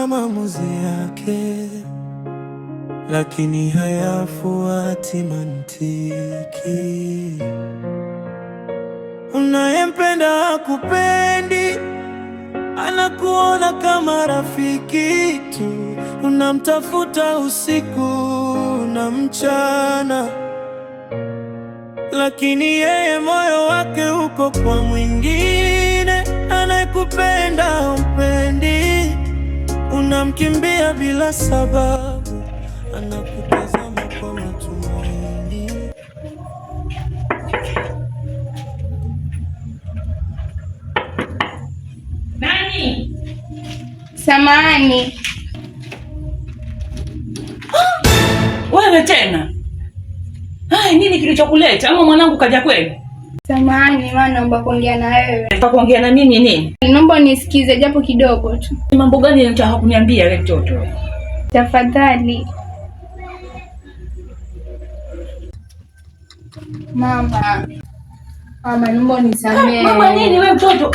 na maamuzi yake, lakini hayafuati mantiki. Unayempenda hakupendi, anakuona kama rafiki tu. Unamtafuta usiku na mchana, lakini yeye moyo wake uko kwa mwingine. Anayekupenda humpendi, unamkimbia bila sababu, anakutazama kwa matumaini. Nani? Samahani. Wewe tena? Hai, nini kilichokuleta? Ama mwanangu kaja kweli? Samahani, maana naomba kuongea na wewe. Nataka kuongea na mimi nini? Naomba nisikize japo kidogo tu. Mambo gani unataka kuniambia wewe mtoto? Tafadhali. Mama. Mama, naomba unisamehe. Mama nini wewe mtoto?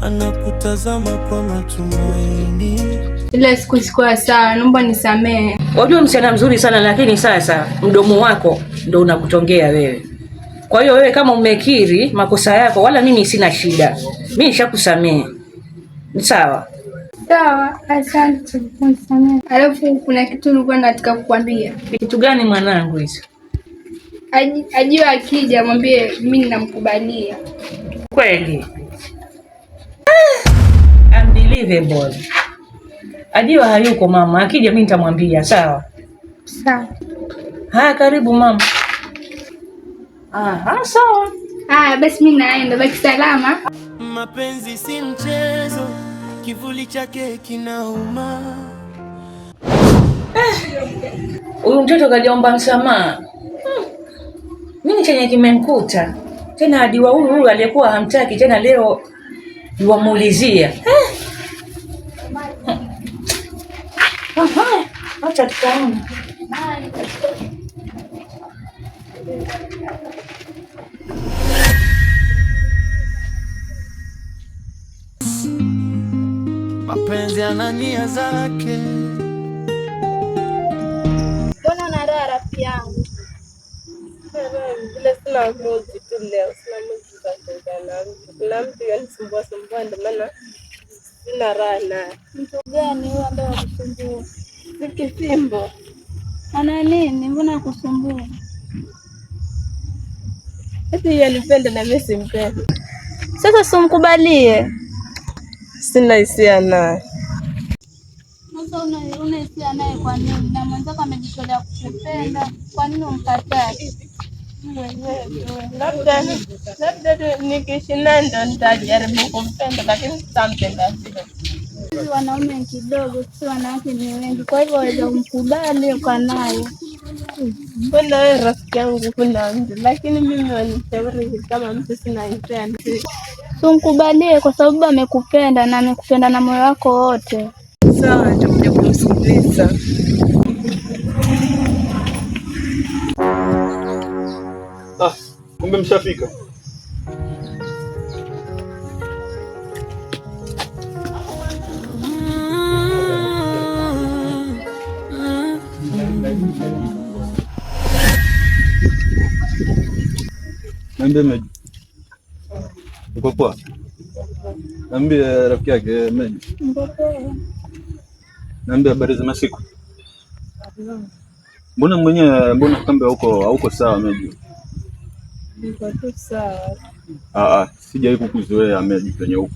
Anakutazama kwa matumaini. Ile siku sikuwa sawa, naomba nisamehe. Wajua msichana mzuri sana, lakini sasa mdomo wako ndio unakutongea wewe. Kwa hiyo wewe kama umekiri makosa yako, wala mimi sina shida. Mimi nishakusamehe. Ni sawa? Sawa, asante kwa kunisamehe. Alafu kuna kitu nilikuwa nataka kukwambia. Kitu gani mwanangu hicho? Ajua akija mwambie mimi ninamkubalia. Kweli? Unbelievable. Ajua hayuko mama, akija mimi nitamwambia, sawa? Sawa. Haya, karibu mama. Sawa. Basi mimi naenda, baki salama. Mapenzi si mchezo, kivuli chake kinauma. Huyu mtoto kajaomba msamaha. Mimi chenye kimemkuta. Tena hadi wa huyu aliyekuwa hamtaki tena leo yuamuulizia. Acha tukaone. Mapenzi yana nia zake. Mbona unalala rafiki yangu? Bila sina mood tu leo, sina mood za kuongea. Kuna mtu yanisumbua ndio maana sina raha naye. Mtu gani huyo ambaye anakusumbua? Sikisimbo. Ana nini? Mbona anakusumbua? Eti yeye anipenda na mimi simpendi. Sasa simkubalie. Sina hisia naye. Sasa una hisia naye kwa nini? Na mwenzako amejitolea kukupenda, kwa nini umkatae? Labda nikiishi naye ndo nitajaribu kumpenda, lakini sitampenda vile. Sisi wanaume kidogo, sisi wanawake ni wengi, kwa hivyo waweza kumkubali uko naye. Kwenda wewe rafiki yangu kuna mtu, lakini mimi wanishauri kama mtu sina hisia. Tumkubalie kwa sababu amekupenda na amekupenda na moyo wako wote. Sawa, nitakuja kumsikiliza. Kumbe mshafika. Niambie Meji. Uko poa? Niambie rafiki yake Meji. Uko poa? Niambie habari za masiku. Mbona kambe hauko sawa Meji? Niko tu sawa. Sijawahi kukuzoea Meji kwenye huko.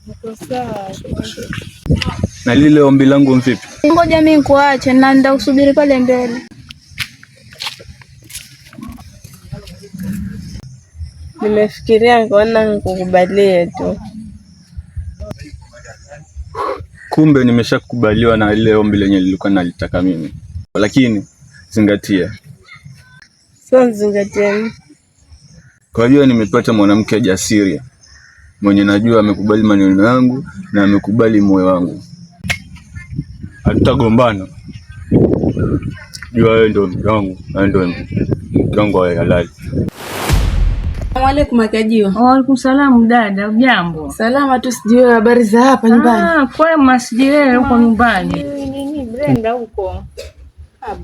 Niko sawa. Na lile ombi langu mvipi? Ngoja mimi nikuache na nenda usubiri pale mbele. Nimefikiria nikaona nikukubalie tu. Kumbe nimeshakubaliwa na ile ombi lenye nilikuwa nalitaka mimi. Lakini zingatia. Sio zingatia. Kwa hiyo nimepata mwanamke jasiri. Mwenye najua amekubali maneno yangu na amekubali moyo wangu. Hatutagombana. Jua wewe ndio mke wangu, na ndio mke wangu wa halali. Asalamualaykum Akajiwa. Waalaikum salaam dada, ujambo? Salama tu, sijui habari za hapa nyumbani. Kwema, sijui huko nyumbani. Nini Brenda huko?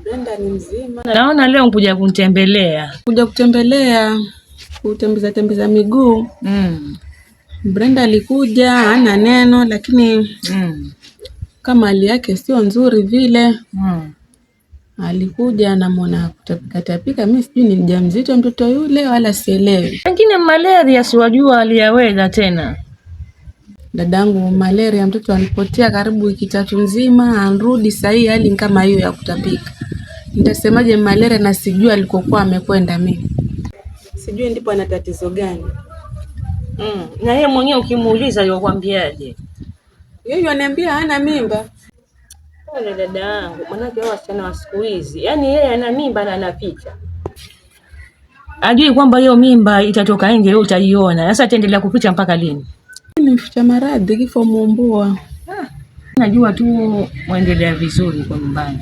Brenda ni mzima. Naona leo kuja kunitembelea. Kuja kutembelea, kutembeza miguu. Brenda alikuja, hana neno, lakini kama hali yake sio nzuri vile. Alikuja namwona kutapika, mimi sijui ni mjamzito mtoto yule wala sielewi. Pengine malaria, siwajua aliyaweza tena. Dadangu, malaria mtoto alipotea karibu wiki 3 nzima, anrudi sahii hali kama hiyo ya kutapika. Nitasemaje malaria na sijui alikokuwa amekwenda mimi. Sijui ndipo ana tatizo gani. Na yeye mwenyewe ukimuuliza yokwambiaje? Yeye ananiambia hana mimba. Pole dada yangu, manake wao wasichana wa siku hizi, yaani yeye ana mimba na anaficha. Ajui kwamba hiyo mimba itatoka nje, wewe utaiona. Sasa ataendelea kuficha mpaka lini? Nimeficha maradhi, kifo muumbua. Najua tu muendelea vizuri kwa nyumbani.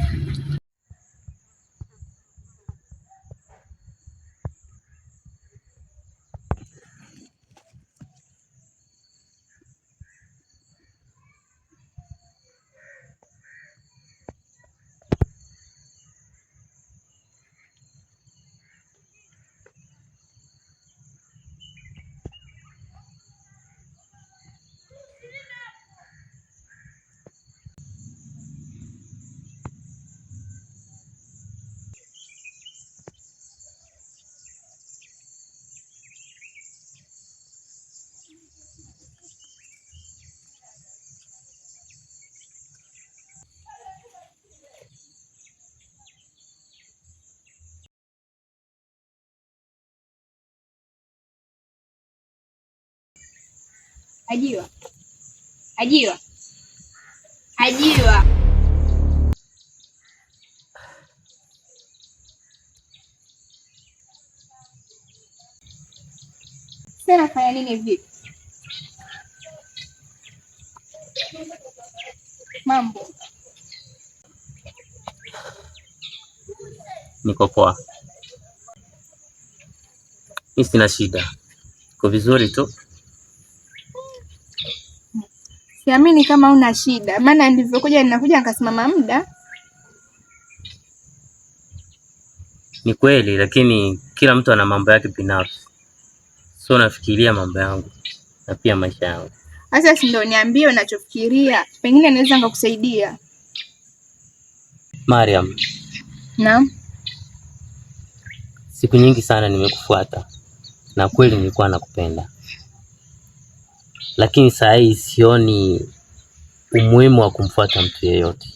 Hajiwa. Sasa nafanya nini vipi? Mambo. Niko poa. Mimi sina shida. Niko vizuri tu. Siamini kama una shida, maana nilivyokuja nikasimama muda. Ni kweli, lakini kila mtu ana mambo yake binafsi. Sio nafikiria mambo yangu na pia maisha yangu. Sasa si ndio niambie unachofikiria, pengine naweza ngakusaidia. Mariam. Naam. Siku nyingi sana nimekufuata na kweli nilikuwa nakupenda. Lakini saa hii sioni umuhimu wa kumfuata mtu yeyote.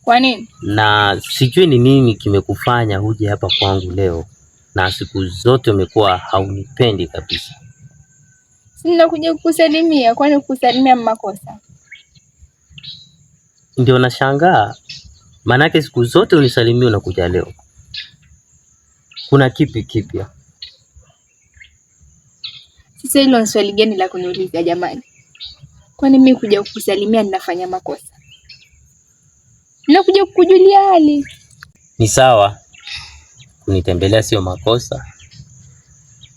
Kwa nini? Na sijui ni nini kimekufanya uje hapa kwangu leo, na siku zote umekuwa haunipendi kabisa. Sina kuja kukusalimia, kwani kukusalimia makosa? Ndio nashangaa. Manake siku zote unisalimia unakuja leo. Kuna kipi kipya? Sasa hilo ni swali gani la kuniuliza jamani? Kwani mimi kuja kukusalimia ninafanya makosa? Nakuja kukujulia hali. Ni sawa. Kunitembelea sio makosa.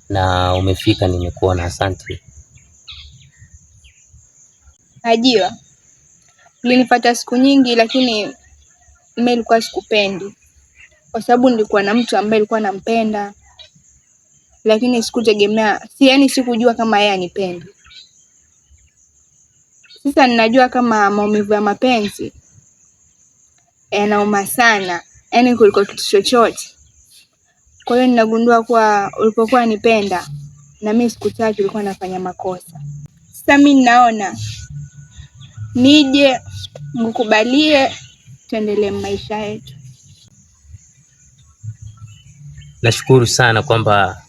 Na umefika, nimekuona, asante. Hajiwa. Ulinifuata siku nyingi, lakini mimi nilikuwa sikupendi. Kwa sababu nilikuwa na mtu ambaye nilikuwa nampenda. Lakini sikutegemea, sikujua kama yeye anipendi. Sasa ninajua kama maumivu ya mapenzi yanauma sana, yaani kuliko kitu chochote. Kwa hiyo ninagundua kuwa ulipokuwa nipenda na mimi sikutaki, ulikuwa nafanya makosa. Sasa mimi ninaona nije ngukubalie tuendelee maisha yetu. Nashukuru sana kwamba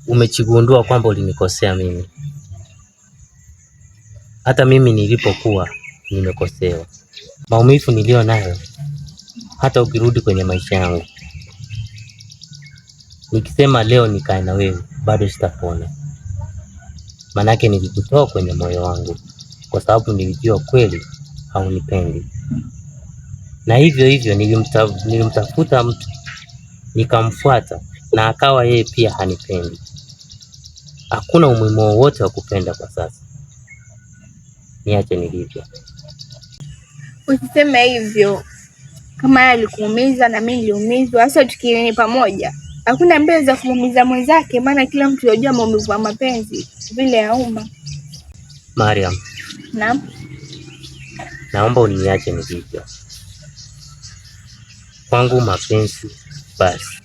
umechigundua kwamba ulinikosea mimi. Hata mimi nilipokuwa nimekosewa. Maumivu nilio nayo, hata ukirudi kwenye maisha yangu, nikisema leo nikae na wewe, bado sitapona. Manake nilikutoa kwenye moyo wangu, kwa sababu nilijua kweli haunipendi. Na hivyo nilimtafuta mtu, nikamfuata na akawa yeye pia hanipendi. Hakuna umuhimu wowote wa kupenda kwa sasa. Niache nilivyo. Usiseme hivyo. Kama yeye alikuumiza na mimi niliumizwa, sasa tukieni pamoja. Hakuna mbele za kumuumiza mwenzake, maana kila mtu anajua maumivu ya mapenzi vile yauma. Mariam. Naam. Naomba uniache nilivyo. Kwangu mapenzi basi.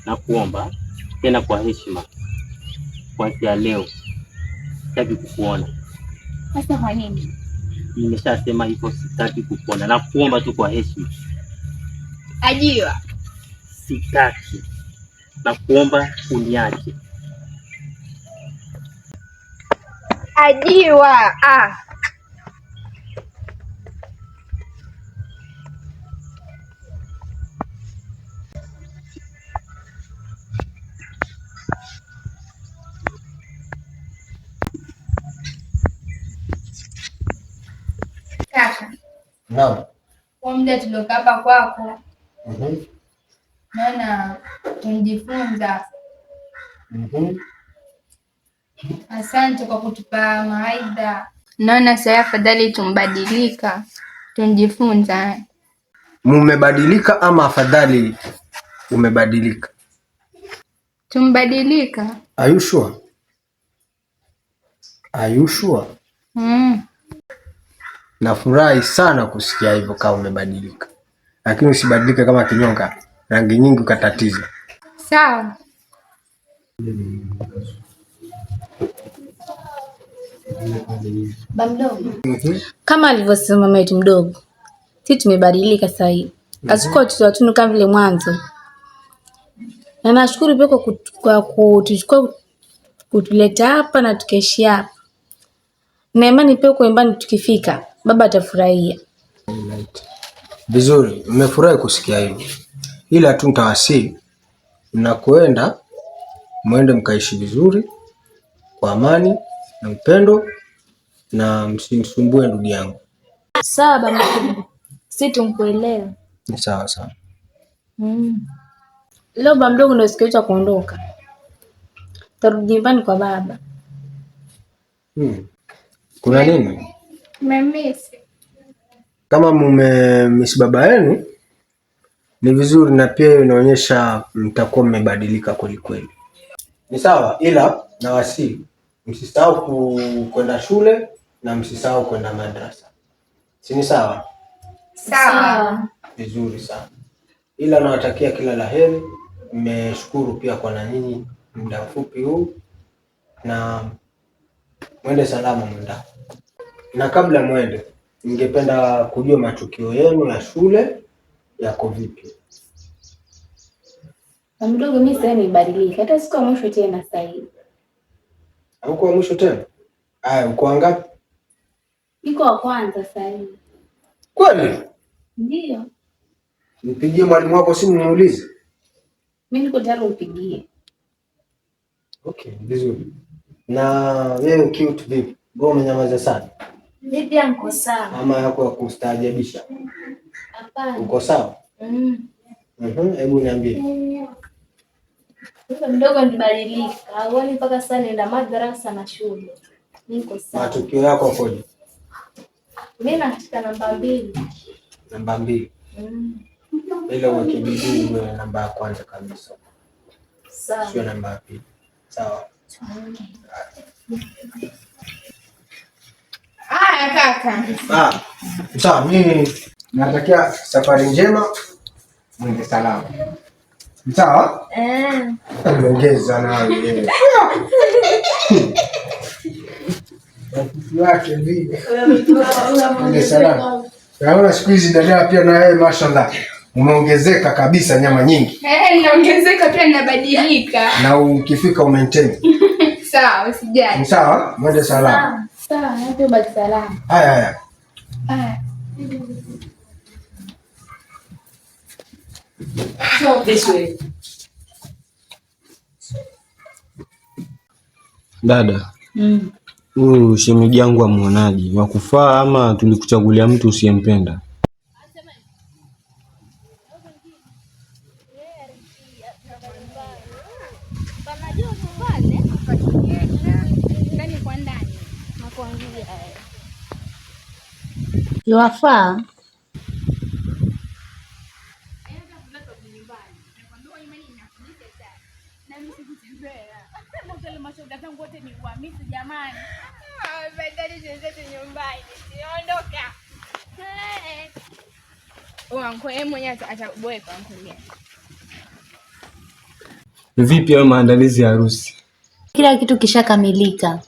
Nakuomba tena kwa heshima, kuanzia leo sitaki kukuona. Sasa kwa nini? Nimeshasema hivyo, sitaki kukuona. Nakuomba tu kwa heshima. Ajiwa. Sitaki. Nakuomba uniache. Ajiwa. Kaka. Naam. Kwa muda tuliokaa hapa kwako. Naona tunajifunza. Asante kwa kutupa mawaidha. Naona sasa afadhali tumbadilika. Tunajifunza. Mumebadilika ama afadhali umebadilika? Tumbadilika. Are you sure? Are you sure? Nafurahi sana kusikia hivyo kama umebadilika. Lakini usibadilike kama kinyonga. Rangi nyingi ukatatiza. Sawa. Bamdogo. Kama alivyosema mama yetu mdogo, sisi tumebadilika sasa hivi. Asikuwa watoto watunu kama vile mwanzo. Na nashukuru pia kwa kutuchukua kutuleta hapa na tukaishi hapa. Na imani pia kwa nyumbani tukifika, baba atafurahia. Vizuri, nimefurahi kusikia hivyo. Ila tu nitawasihi mnakoenda muende mkaishi vizuri kwa amani na upendo na msimsumbue ndugu yangu. Sawa baba mkubwa. Sisi tumkuelewa. Ni sawa sawa. Leo baba mdogo ndio siku ya kuondoka. Tarudi nyumbani kwa baba. Kuna nini? Mmemisi. Kama mmemiss baba yenu ni vizuri, na pia inaonyesha mtakuwa mmebadilika kweli kweli. Ni sawa, ila nawasihi msisahau kwenda shule na msisahau kwenda madrasa. Si ni sawa? Sawa. Vizuri sana. Ila nawatakia kila laheri. Nimeshukuru pia kwa na nyinyi muda mfupi huu, na mwende salama mwenda. Na kabla mwende, ningependa kujua matukio yenu ya shule yako vipi? Mdogo, mimi sasa nimebadilika. Hata siku ya mwisho tena sasa hivi. Uko wa mwisho tena? Uko wangapi? Niko wa kwanza sasa hivi. Kweli? Ndio. Nipigie mwalimu wako simu muulize. Mimi niko tayari umpigie. Okay, vizuri. Na wewe cute vipi? Mbona umenyamaza sana? Vipi anko sawa? Mama yako ya kustaajabisha. Hapana. Uko sawa? Hebu niambie. Sasa mdogo nibadilika. Awali mpaka sasa nenda madrasa na shule. Niko sawa. Matukio yako yakoje? Mimi nashika namba 2. Namba 2. Ile uweke bidii iwe namba ya kwanza kabisa. Sawa. Sio namba ya pili. Sawa. Kaka. Sawa, mimi natakia safari njema. Mwende salama. Sawa? Ongeza na wewe. Rafiki yake vipi? Mwende salama. Naona siku hizi dada pia na wewe mashallah umeongezeka kabisa, nyama nyingi. Naongezeka pia, ninabadilika. Na ukifika umaintain. Sawa, usijali. Sawa, mwende salama. Sawa, hapo baki salama. Haya. So this way. Dada, huyu shemeji yangu amuonaje? Wakufaa ama tulikuchagulia mtu usiyempenda? Yuwafaa. Vipi hayo maandalizi ya harusi? Kila kitu kishakamilika,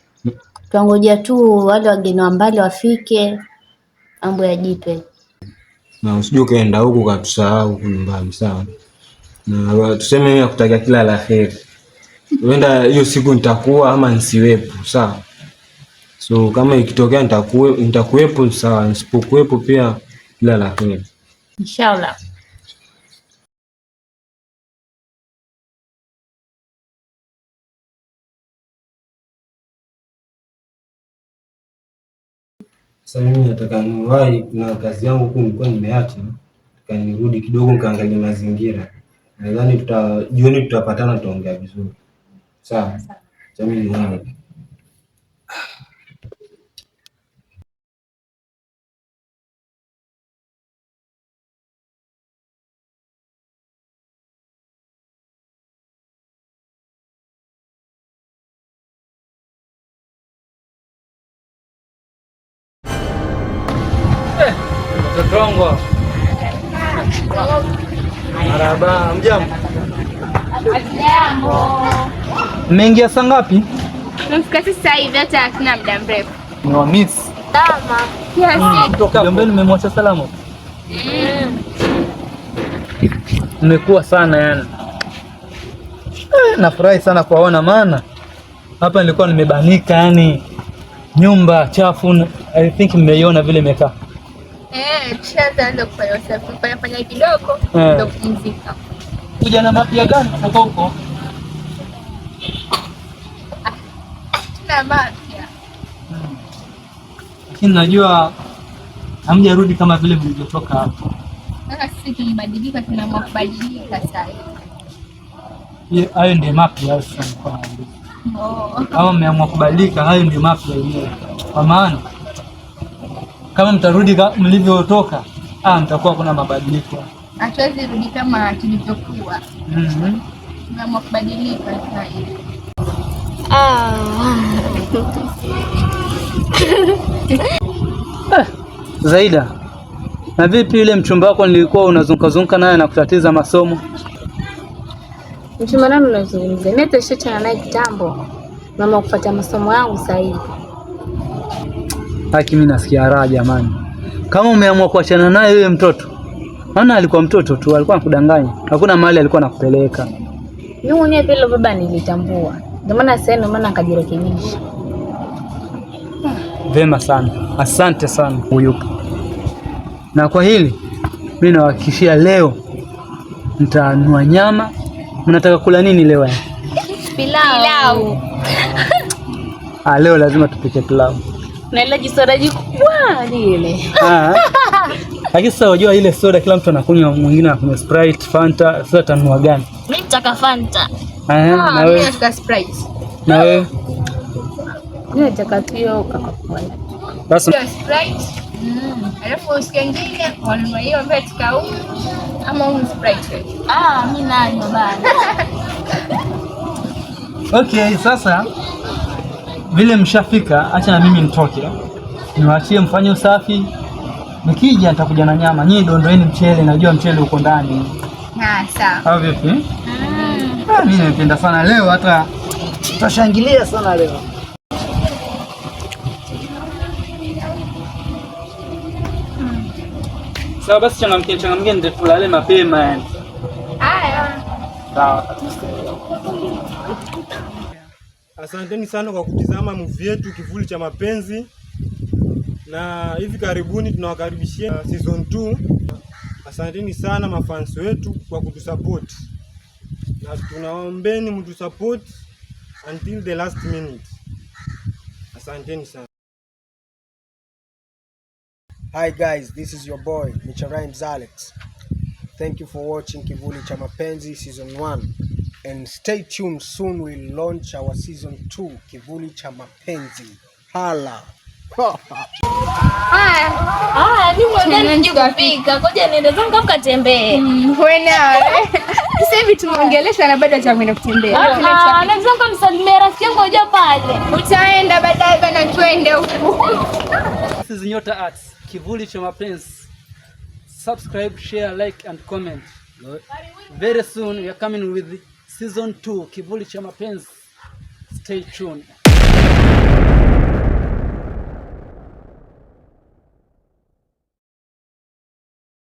tuangoja tu wale wageni wa mbali wafike, mambo yajipe. Na usije ukaenda huku katusahau huku nyumbani, sawa? Na tuseme mimi nakutakia kila la heri. Huenda hiyo siku nitakuwa ama nisiwepo, sawa? So kama ikitokea nitakuwepo, sawa. Nisipokuwepo pia kila la heri. Inshallah. Sasa mimi nataka niwahi, kuna kazi yangu huko nilikuwa nimeacha, nataka nirudi kidogo nikaangalia mazingira. Nadhani jioni tutapatana, tutaongea vizuri. Sawa? Jamii ni Tongo. Marhaba, mjambo. Jambo. Mmeingia saa ngapi? Tumefika sasa hivi, hata hakuna muda mrefu. Ni wa miss. Tama. Yes. Kutoka Gombeni mmemwacha salama. Mmekuwa sana yani. Nafurahi sana kuwaona, maana hapa nilikuwa nimebanika yani, nyumba chafu. I think mmeiona vile imekaa. Tushaanza kufanya usafi, fanya kidogo ndio kupumzika. Kuja na mapya gani kutoka huko? Tuna mapya. Lakini najua hamjarudi kama vile mlivyotoka hapo. Sasa sisi tumebadilika, tunaamua kubadilika sasa. Hayo ndio mapya sasa kwa hiyo. Kama mmeamua kubadilika, hayo ndio mapya yenyewe. Kwa maana kama mtarudi mlivyotoka, mtakuwa kuna mabadiliko. Hatuwezi rudi kama tulivyokuwa. Tunaamua kubadilika sasa hivi. Zaida, na vipi yule mchumba wako nilikuwa unazunguka naye na kutatiza masomo? Mchumba nani unazungumzia? Mimi nitashachana naye kitambo. Mama kufuata masomo yangu sasa hivi. Haki, mimi nasikia raha jamani. Kama umeamua kuachana naye yule mtoto. Maana alikuwa mtoto tu, alikuwa anakudanganya. Hakuna mahali alikuwa anakupeleka. Mimi mwenyewe pale baba nilitambua. Ndio maana sasa akajirekebisha. Vema sana. Asante sana Uyuka. Na kwa hili mimi nawahakikishia leo nitanunua nyama. Mnataka kula nini leo? Pilau. Leo lazima tupike pilau. Na ile jisodaji kubwa lile. Lakini sasa unajua ile soda kila mtu anakunywa, mwingine anakunywa Sprite, Fanta, sasa tanunua gani? Mimi nitaka Fanta. Na wewe? Mimi nataka Sprite. Na wewe? Mimi nataka hiyo Coca-Cola. Basi Sprite. Alafu usikengine wanunua hiyo ambayo tukau ama Sprite. Mimi nanywa bana. Okay, sasa vile mshafika, acha na mimi nitoke. Niwaachie mfanye usafi. Nikija nitakuja na nyama. Nyinyi dondoeni mchele, najua mchele uko ndani. Sawa. Au vipi? Mimi nimependa sana leo, hata tutashangilia sana leo. Sawa basi, changamkie ndio tulale mapema yani. Haya. Sawa. Asanteni sana kwa kutizama movie yetu Kivuli cha Mapenzi, na hivi karibuni tunawakaribishia season 2. Asanteni sana mafans wetu kwa kutusupport, na tunaombeni mtusupport until the last minute. Asanteni sana. Hi guys, this is your boy Micha Rhymes Alex. Thank you for watching Kivuli cha Mapenzi season 1 and stay tuned, soon we'll launch our season 2 Kivuli cha Mapenzi. Hala. Mimi kupika. Ngoja niende zangu ukatembee. Wewe nawe. Sasa hivi tumeongeleshwa na bado hatakwenda kutembea. Naweza kumsalimia rafiki yangu hoja pale. Utaenda baadaye bana, twende huko. This is Nyota Arts, Kivuli cha Mapenzi. Subscribe, share, like and comment. Very soon we are coming with season 2 Kivuli cha Mapenzi. Stay tuned.